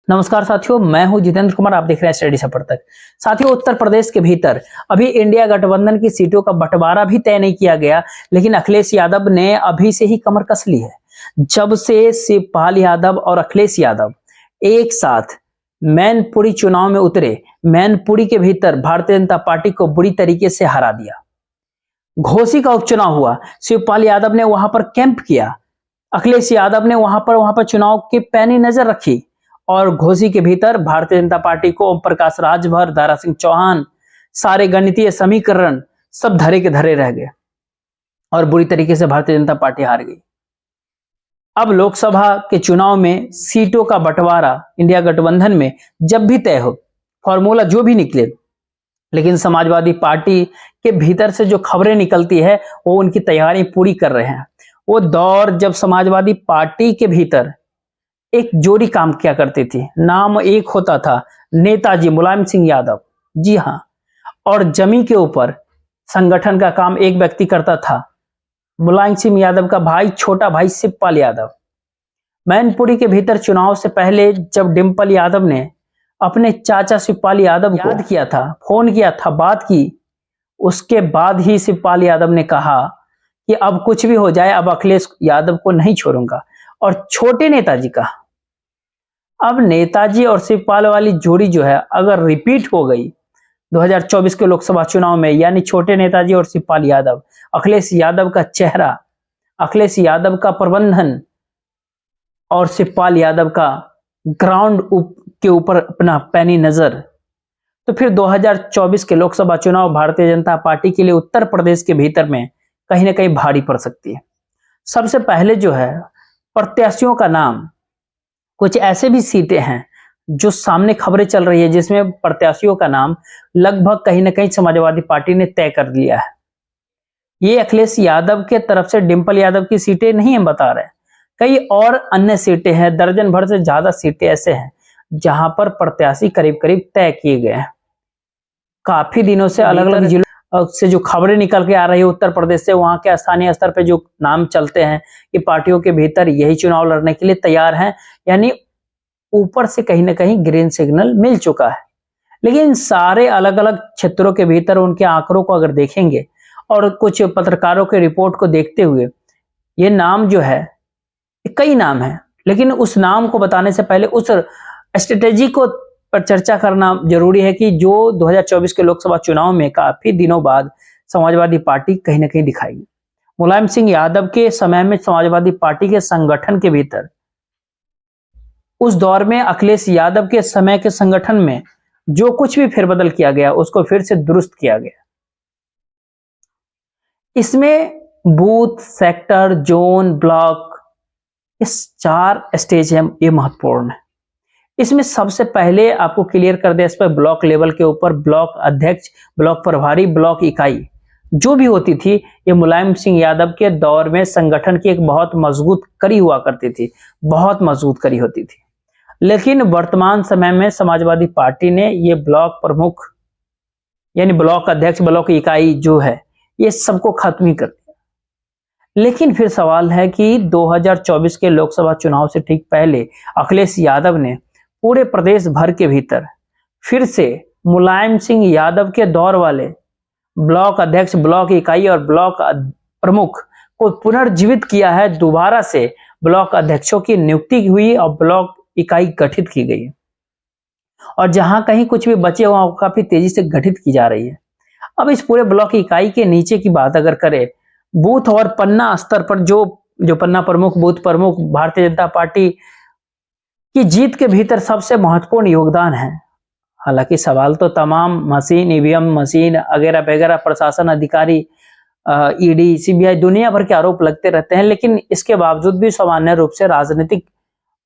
नमस्कार साथियों, मैं हूं जितेंद्र कुमार। आप देख रहे हैं स्टडी सफर तक। साथियों, उत्तर प्रदेश के भीतर अभी इंडिया गठबंधन की सीटों का बंटवारा भी तय नहीं किया गया, लेकिन अखिलेश यादव ने अभी से ही कमर कस ली है। जब से शिवपाल यादव और अखिलेश यादव एक साथ मैनपुरी चुनाव में उतरे, मैनपुरी के भीतर भारतीय जनता पार्टी को बुरी तरीके से हरा दिया। घोसी का उपचुनाव हुआ, शिवपाल यादव ने वहां पर कैंप किया, अखिलेश यादव ने वहां पर चुनाव की पैनी नजर रखी और घोसी के भीतर भारतीय जनता पार्टी को ओम प्रकाश राजभर, दारा सिंह चौहान, सारे गणितीय समीकरण सब धरे के धरे रह गए और बुरी तरीके से भारतीय जनता पार्टी हार गई। अब लोकसभा के चुनाव में सीटों का बंटवारा इंडिया गठबंधन में जब भी तय हो, फॉर्मूला जो भी निकले, लेकिन समाजवादी पार्टी के भीतर से जो खबरें निकलती है वो उनकी तैयारी पूरी कर रहे हैं। वो दौर जब समाजवादी पार्टी के भीतर एक जोड़ी काम किया करती थी, नाम एक होता था नेताजी मुलायम सिंह यादव। जी हां, और जमी के ऊपर संगठन का काम एक व्यक्ति करता था, मुलायम सिंह यादव का भाई, छोटा भाई शिवपाल यादव। मैनपुरी के भीतर चुनाव से पहले जब डिंपल यादव ने अपने चाचा शिवपाल यादव को याद किया था, फोन किया था, बात की, उसके बाद ही शिवपाल यादव ने कहा कि अब कुछ भी हो जाए, अब अखिलेश यादव को नहीं छोड़ूंगा। और छोटे नेताजी का, अब नेताजी और शिवपाल वाली जोड़ी जो है अगर रिपीट हो गई 2024 के लोकसभा चुनाव में, यानी छोटे नेताजी और शिवपाल यादव, अखिलेश यादव का चेहरा, अखिलेश यादव का प्रबंधन और शिवपाल यादव का ग्राउंड के ऊपर अपना पैनी नजर, तो फिर 2024 के लोकसभा चुनाव भारतीय जनता पार्टी के लिए उत्तर प्रदेश के भीतर में कहीं ना कहीं भारी पड़ सकती है। सबसे पहले जो है प्रत्याशियों का नाम, कुछ ऐसे भी सीटें हैं जो सामने खबरें चल रही है जिसमें प्रत्याशियों का नाम लगभग कहीं ना कहीं समाजवादी पार्टी ने तय कर लिया है। ये अखिलेश यादव के तरफ से डिंपल यादव की सीटें नहीं हम बता रहे, कई और अन्य सीटें हैं, दर्जन भर से ज्यादा सीटें ऐसे हैं जहां पर प्रत्याशी करीब करीब तय किए गए हैं। काफी दिनों से अलग अलग जिलों से जो खबरें निकल के आ रही है उत्तर प्रदेश से, वहां के स्थानीय स्तर पे जो नाम चलते हैं कि पार्टियों के भीतर यही चुनाव लड़ने के लिए तैयार हैं, यानी ऊपर से कहीं ना कहीं ग्रीन सिग्नल मिल चुका है। लेकिन सारे अलग अलग क्षेत्रों के भीतर उनके आंकड़ों को अगर देखेंगे और कुछ पत्रकारों के रिपोर्ट को देखते हुए, ये नाम जो है, कई नाम है, लेकिन उस नाम को बताने से पहले उस स्ट्रेटेजी को पर चर्चा करना जरूरी है कि जो 2024 के लोकसभा चुनाव में काफी दिनों बाद समाजवादी पार्टी कहीं ना कहीं दिखाएगी। मुलायम सिंह यादव के समय में समाजवादी पार्टी के संगठन के भीतर, उस दौर में अखिलेश यादव के समय के संगठन में जो कुछ भी फेरबदल किया गया उसको फिर से दुरुस्त किया गया। इसमें बूथ, सेक्टर, जोन, ब्लॉक, इस 4 स्टेज है, ये महत्वपूर्ण है। इसमें सबसे पहले आपको क्लियर कर दे, इस पर ब्लॉक लेवल के ऊपर ब्लॉक अध्यक्ष, ब्लॉक प्रभारी, ब्लॉक इकाई जो भी होती थी, ये मुलायम सिंह यादव के दौर में संगठन की एक बहुत मजबूत कड़ी हुआ करती थी, बहुत मजबूत कड़ी होती थी। लेकिन वर्तमान समय में समाजवादी पार्टी ने ये ब्लॉक प्रमुख यानी ब्लॉक अध्यक्ष, ब्लॉक इकाई जो है, ये सबको खत्म ही कर दिया। लेकिन फिर सवाल है कि 2024 के लोकसभा चुनाव से ठीक पहले अखिलेश यादव ने पूरे प्रदेश भर के भीतर फिर से मुलायम सिंह यादव के दौर वाले ब्लॉक अध्यक्ष, ब्लॉक इकाई और ब्लॉक प्रमुख को पुनर्जीवित किया है। दोबारा से ब्लॉक अध्यक्षों की नियुक्ति हुई और ब्लॉक इकाई गठित की गई और जहां कहीं कुछ भी बचे वहां काफी तेजी से गठित की जा रही है। अब इस पूरे ब्लॉक इकाई के नीचे की बात अगर करें, बूथ और पन्ना स्तर पर जो पन्ना प्रमुख, बूथ प्रमुख भारतीय जनता पार्टी की जीत के भीतर सबसे महत्वपूर्ण योगदान है। हालांकि सवाल तो तमाम मशीन, ईवीएम मशीन वगैरह वगैरह, प्रशासन अधिकारी, ईडी, सीबीआई, दुनिया भर के आरोप लगते रहते हैं, लेकिन इसके बावजूद भी सामान्य रूप से राजनीतिक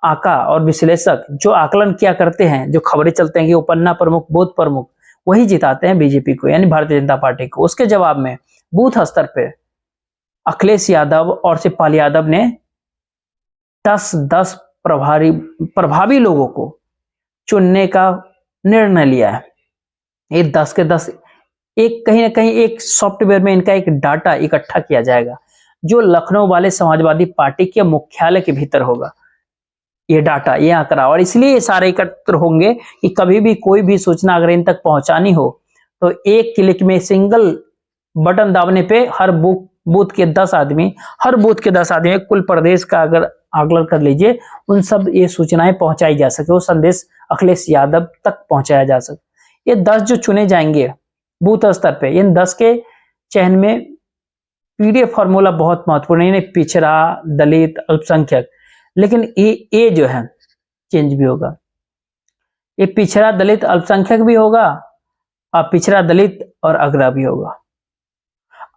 आका और विश्लेषक जो आकलन किया करते हैं, जो खबरें चलते हैं कि वो पन्ना प्रमुख, बूथ प्रमुख वही जिताते हैं बीजेपी को, यानी भारतीय जनता पार्टी को। उसके जवाब में बूथ स्तर पे अखिलेश यादव और शिवपाल यादव ने 10-10 प्रभावी लोगों को चुनने का निर्णय लिया है। ये 10 के 10 एक कहीं ना कहीं एक सॉफ्टवेयर में इनका एक डाटा इकट्ठा किया जाएगा जो लखनऊ वाले समाजवादी पार्टी के मुख्यालय के भीतर होगा। ये डाटा, ये आंकड़ा, और इसलिए ये सारे एकत्र होंगे कि कभी भी कोई भी सूचना अगर इन तक पहुंचानी हो तो एक क्लिक में, सिंगल बटन दाबने पे हर बूथ के 10 आदमी, हर बूथ के 10 आदमी, कुल प्रदेश का अगर आकलन कर लीजिए, उन सब ये सूचनाएं पहुंचाई जा सके, वो संदेश अखिलेश यादव तक पहुंचाया जा सके। ये 10 जो चुने जाएंगे बूथ स्तर पे, इन 10 के चयन में पीडीएफ फॉर्मूला बहुत महत्वपूर्ण है। पिछड़ा, दलित, अल्पसंख्यक, लेकिन ये जो है चेंज भी होगा। ये पिछड़ा, दलित, अल्पसंख्यक भी होगा, और पिछड़ा, दलित और अग्रह भी होगा।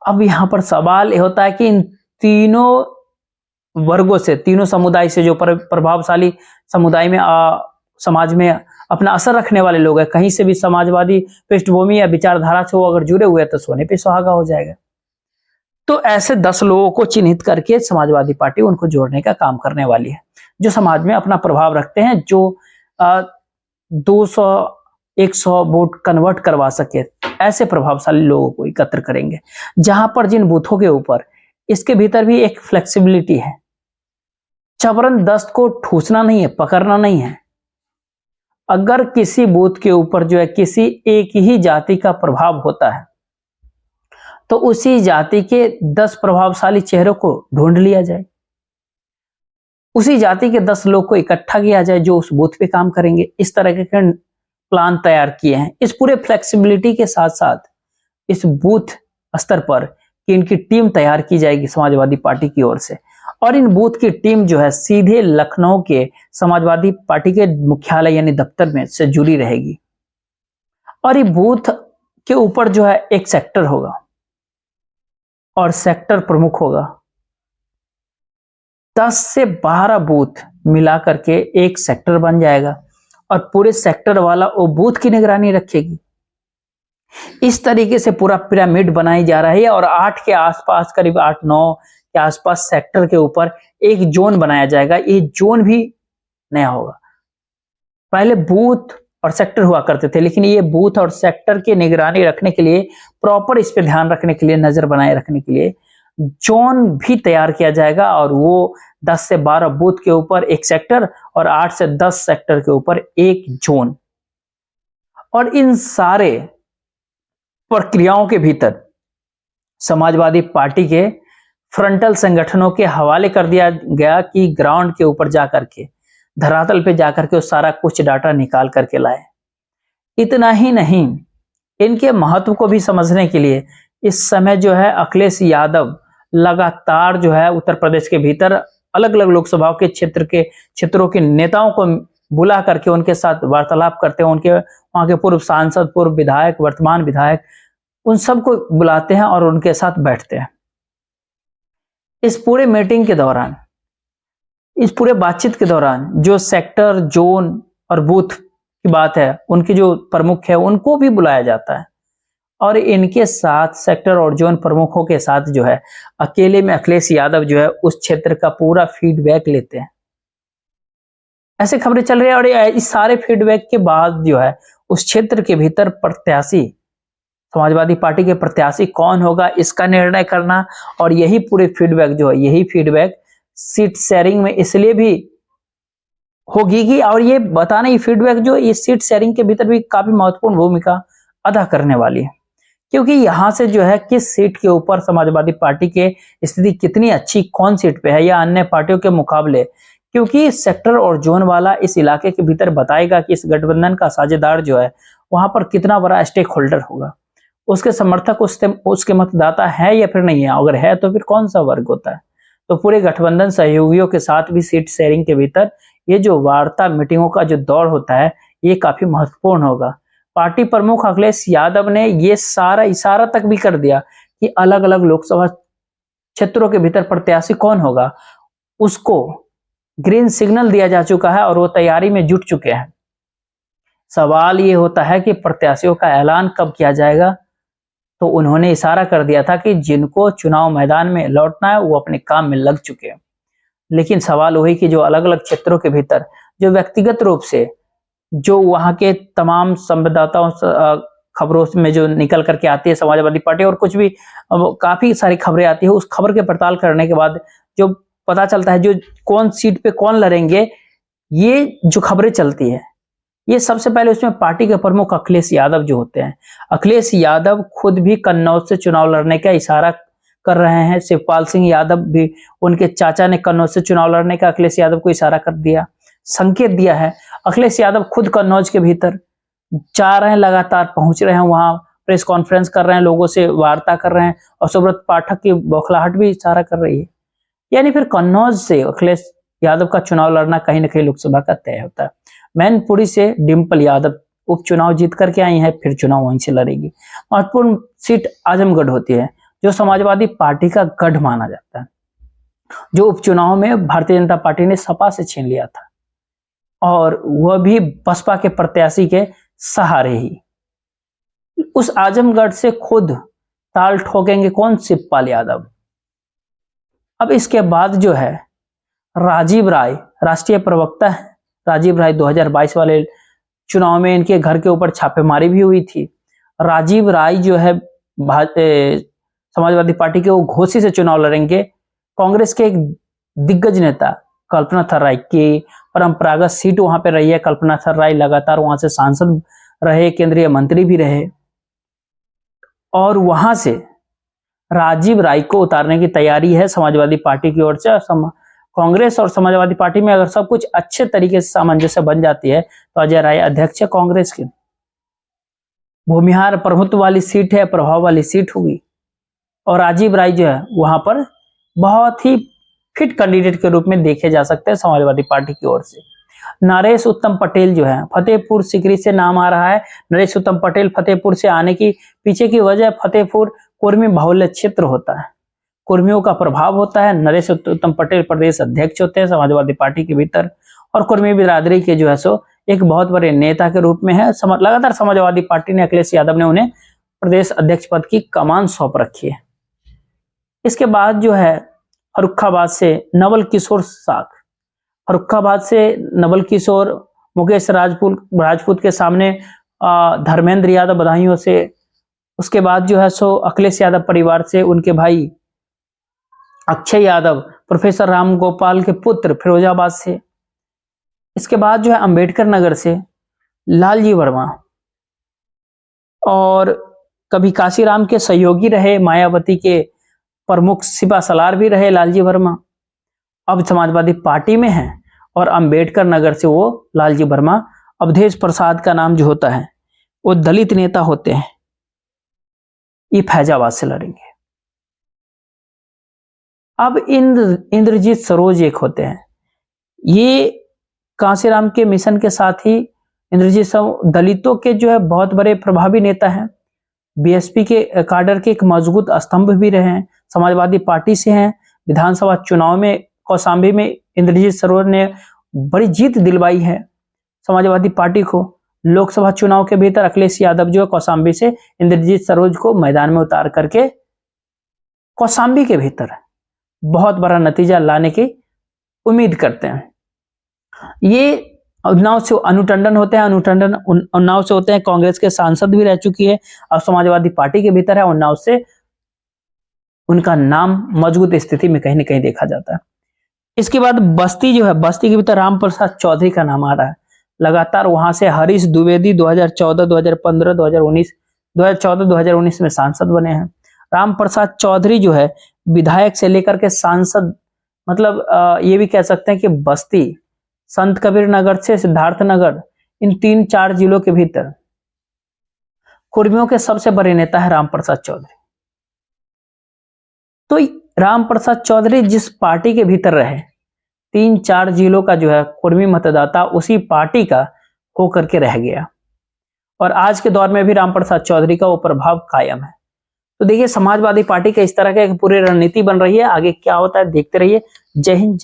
अब यहां पर सवाल ये होता है कि इन तीनों वर्गों से, तीनों समुदाय से जो प्रभावशाली समुदाय में समाज में अपना असर रखने वाले लोग हैं, कहीं से भी समाजवादी पृष्ठभूमि या विचारधारा से वो अगर जुड़े हुए हैं तो सोने पे सुहागा हो जाएगा। तो ऐसे 10 लोगों को चिन्हित करके समाजवादी पार्टी उनको जोड़ने का काम करने वाली है, जो समाज में अपना प्रभाव रखते हैं, जो 200-100 वोट कन्वर्ट करवा सके, ऐसे प्रभावशाली लोगों को एकत्र करेंगे। जहां पर जिन बूथों के ऊपर, इसके भीतर भी एक फ्लेक्सिबिलिटी है, चबरन दस्त को ठूसना नहीं है, पकड़ना नहीं है। अगर किसी बूथ के ऊपर जो है किसी एक ही जाति का प्रभाव होता है तो उसी जाति के 10 प्रभावशाली चेहरों को ढूंढ लिया जाए, उसी जाति के 10 लोग को इकट्ठा किया जाए जो उस बूथ पे काम करेंगे। इस तरह के प्लान तैयार किए हैं। इस पूरे फ्लेक्सिबिलिटी के साथ साथ इस बूथ स्तर पर कि इनकी टीम तैयार की जाएगी समाजवादी पार्टी की ओर से, और इन बूथ की टीम जो है सीधे लखनऊ के समाजवादी पार्टी के मुख्यालय यानी दफ्तर में से जुड़ी रहेगी। और ये बूथ के ऊपर जो है एक सेक्टर होगा और सेक्टर प्रमुख होगा। 10 से 12 बूथ मिला करके एक सेक्टर बन जाएगा और पूरे सेक्टर वाला वो बूथ की निगरानी रखेगी। इस तरीके से पूरा पिरामिड बनाई जा रहा है और 8 के आसपास, करीब 8-9 के आसपास सेक्टर के ऊपर एक जोन बनाया जाएगा। ये जोन भी नया होगा। पहले बूथ और सेक्टर हुआ करते थे, लेकिन ये बूथ और सेक्टर की निगरानी रखने के लिए, प्रॉपर इस पे ध्यान रखने के लिए, नजर बनाए रखने के लिए जोन भी तैयार किया जाएगा, और वो 10 से 12 बूथ के ऊपर एक सेक्टर और 8 से 10 सेक्टर के ऊपर एक जोन। और इन सारे प्रक्रियाओं के भीतर समाजवादी पार्टी के फ्रंटल संगठनों के हवाले कर दिया गया कि ग्राउंड के ऊपर जाकर के, धरातल पे जाकर के वो सारा कुछ डाटा निकाल करके लाए। इतना ही नहीं, इनके महत्व को भी समझने के लिए इस समय जो है अखिलेश यादव लगातार जो है उत्तर प्रदेश के भीतर अलग अलग लोकसभा के क्षेत्रों के नेताओं को बुला करके उनके साथ वार्तालाप करते हैं। उनके वहां के पूर्व सांसद, पूर्व विधायक, वर्तमान विधायक, उन सबको बुलाते हैं और उनके साथ बैठते हैं। इस पूरे मीटिंग के दौरान, इस पूरे बातचीत के दौरान जो सेक्टर, जोन और बूथ की बात है, उनके जो प्रमुख है उनको भी बुलाया जाता है, और इनके साथ सेक्टर और जोन प्रमुखों के साथ जो है अकेले में अखिलेश यादव जो है उस क्षेत्र का पूरा फीडबैक लेते हैं। ऐसे खबरें चल रही है, और इस सारे फीडबैक के बाद जो है उस क्षेत्र के भीतर प्रत्याशी, समाजवादी पार्टी के प्रत्याशी कौन होगा इसका निर्णय करना, और यही पूरे फीडबैक जो है, यही फीडबैक सीट शेयरिंग में इसलिए भी होगी कि, और ये बताना, ये फीडबैक जो ये सीट शेयरिंग के भीतर भी काफी महत्वपूर्ण भूमिका अदा करने वाली है, क्योंकि यहां से जो है किस सीट के ऊपर समाजवादी पार्टी के स्थिति कितनी अच्छी कौन सीट पे है या अन्य पार्टियों के मुकाबले, क्योंकि सेक्टर और जोन वाला इस इलाके के भीतर बताएगा कि इस गठबंधन का साझेदार जो है वहां पर कितना बड़ा स्टेक होल्डर होगा, उसके समर्थक उसके मतदाता है या फिर नहीं है, अगर है तो फिर कौन सा वर्ग होता है। तो पूरे गठबंधन सहयोगियों के साथ भी सीट शेयरिंग के भीतर ये जो वार्ता, मीटिंगों का जो दौर होता है, ये काफी महत्वपूर्ण होगा। पार्टी प्रमुख अखिलेश यादव ने ये सारा इशारा तक भी कर दिया कि अलग अलग लोकसभा क्षेत्रों के भीतर प्रत्याशी कौन होगा, उसको ग्रीन सिग्नल दिया जा चुका है और वो तैयारी में जुट चुके हैं। सवाल ये होता है कि प्रत्याशियों का ऐलान कब किया जाएगा। तो उन्होंने इशारा कर दिया था कि जिनको चुनाव मैदान में लौटना है वो अपने काम में लग चुके हैं, लेकिन सवाल वही कि जो अलग अलग क्षेत्रों के भीतर जो व्यक्तिगत रूप से जो वहां के तमाम संवाददाताओं खबरों में जो निकल करके आती है समाजवादी पार्टी, और कुछ भी काफी सारी खबरें आती है, उस खबर के पड़ताल करने के बाद जो पता चलता है जो कौन सीट पे कौन लड़ेंगे, ये जो खबरें चलती है, ये सबसे पहले उसमें पार्टी के प्रमुख अखिलेश यादव जो होते हैं, अखिलेश यादव खुद भी कन्नौज से चुनाव लड़ने का इशारा कर रहे हैं। शिवपाल सिंह यादव भी, उनके चाचा ने कन्नौज से चुनाव लड़ने का अखिलेश यादव को इशारा कर दिया, संकेत दिया है। अखिलेश यादव खुद कन्नौज के भीतर जा रहे हैं, लगातार पहुंच रहे हैं, वहां प्रेस कॉन्फ्रेंस कर रहे हैं, लोगों से वार्ता कर रहे हैं, और सुब्रत पाठक की बौखलाहट भी इशारा कर रही है। यानी फिर कन्नौज से अखिलेश यादव का चुनाव लड़ना कहीं ना कहीं लोकसभा का तय होता है। मैनपुरी से डिंपल यादव उपचुनाव जीत करके आई है, फिर चुनाव वहीं से लड़ेगी। महत्वपूर्ण सीट आजमगढ़ होती है, जो समाजवादी पार्टी का गढ़ माना जाता है, जो उपचुनाव में भारतीय जनता पार्टी ने सपा से छीन लिया था, और वह भी बसपा के प्रत्याशी के सहारे ही। उस आजमगढ़ से खुद ताल ठोकेंगे कौन? शिवपाल यादव। अब इसके बाद जो है राजीव राय, राष्ट्रीय प्रवक्ता है राजीव राय, 2022 वाले चुनाव में इनके घर के ऊपर छापेमारी भी हुई थी। राजीव राय जो है समाजवादी पार्टी के, वो घोसी से चुनाव लड़ेंगे। कांग्रेस के एक दिग्गज नेता कल्पना थर्राई की परंपरागत सीट वहां पे रही है। कल्पना थर्राई लगातार वहां से सांसद रहे, केंद्रीय मंत्री भी रहे, और वहां से राजीव राय को उतारने की तैयारी है समाजवादी पार्टी की ओर से। कांग्रेस और समाजवादी पार्टी में अगर सब कुछ अच्छे तरीके से सामंजस्य बन जाती है तो अजय राय अध्यक्ष है कांग्रेस की। भूमिहार प्रभुत्व वाली सीट है, प्रभाव वाली सीट होगी, और राजीव राय जो है वहां पर बहुत ही फिट कैंडिडेट के रूप में देखे जा सकते हैं समाजवादी पार्टी की ओर से। नरेश उत्तम पटेल जो है, फतेहपुर सिकरी से नाम आ रहा है। नरेश उत्तम पटेल फतेहपुर से आने की पीछे की वजह, फतेहपुर कुर्मी बाहुल्य क्षेत्र होता है, कुर्मियों का प्रभाव होता है। नरेश उत्तम पटेल प्रदेश अध्यक्ष होते हैं समाजवादी पार्टी के भीतर, और कुर्मी बिरादरी के जो है सो एक बहुत बड़े नेता के रूप में है। लगातार समाजवादी पार्टी ने, अखिलेश यादव ने उन्हें प्रदेश अध्यक्ष पद की कमान सौंप रखी है। इसके बाद जो है फर्रुखाबाद से नवल किशोर साख, फर्रुखाबाद से नवल किशोर, मुकेश राजपूत के सामने धर्मेंद्र यादव बदायूं से। उसके बाद जो है सो अखिलेश यादव परिवार से उनके भाई अक्षय यादव, प्रोफेसर राम गोपाल के पुत्र फिरोजाबाद से। इसके बाद जो है अंबेडकर नगर से लालजी वर्मा, और कभी काशीराम के सहयोगी रहे, मायावती के प्रमुख सिपा सलार भी रहे लालजी वर्मा। अब समाजवादी पार्टी में हैं, और अंबेडकर नगर से वो लालजी वर्मा, अवधेश प्रसाद का नाम जो होता है वो दलित नेता होते हैं, ये फैजाबाद से लड़ेंगे। अब इंद्रजीत सरोज एक होते हैं, ये कांसीराम के मिशन के साथ ही इंद्रजीत सरोज दलितों के जो है बहुत बड़े प्रभावी नेता हैं। बीएसपी के काडर के एक मजबूत स्तंभ भी रहे हैं, समाजवादी पार्टी से हैं। विधानसभा चुनाव में कौशाम्बी में इंद्रजीत सरोज ने बड़ी जीत दिलवाई है समाजवादी पार्टी को। लोकसभा चुनाव के भीतर अखिलेश यादव जो है कौशाम्बी से इंद्रजीत सरोज को मैदान में उतार करके कौशाम्बी के भीतर बहुत बड़ा नतीजा लाने की उम्मीद करते हैं। ये उन्नाव से अनु टंडन होते हैं, अनु टंडन उन्नाव से होते हैं, कांग्रेस के सांसद भी रह चुकी है, अब समाजवादी पार्टी के भीतर है। उन्नाव से उनका नाम मजबूत स्थिति में कहीं न कहीं देखा जाता है। इसके बाद बस्ती जो है, बस्ती के भीतर रामप्रसाद चौधरी का नाम आ रहा है लगातार। वहां से हरीश द्विवेदी 2014, 2015, 2019, 2014, 2019 में सांसद बने हैं। रामप्रसाद चौधरी जो है विधायक से लेकर के सांसद, मतलब ये भी कह सकते हैं कि बस्ती, संत कबीर नगर से सिद्धार्थनगर, इन 3-4 जिलों के भीतर कुर्मियों के सबसे बड़े नेता है रामप्रसाद चौधरी। तो रामप्रसाद चौधरी जिस पार्टी के भीतर रहे, 3-4 जिलों का जो है कुर्मी मतदाता उसी पार्टी का होकर के रह गया, और आज के दौर में भी रामप्रसाद चौधरी का वो प्रभाव कायम है। तो देखिए समाजवादी पार्टी का इस तरह का एक पूरी रणनीति बन रही है, आगे क्या होता है देखते रहिए। जय हिंद।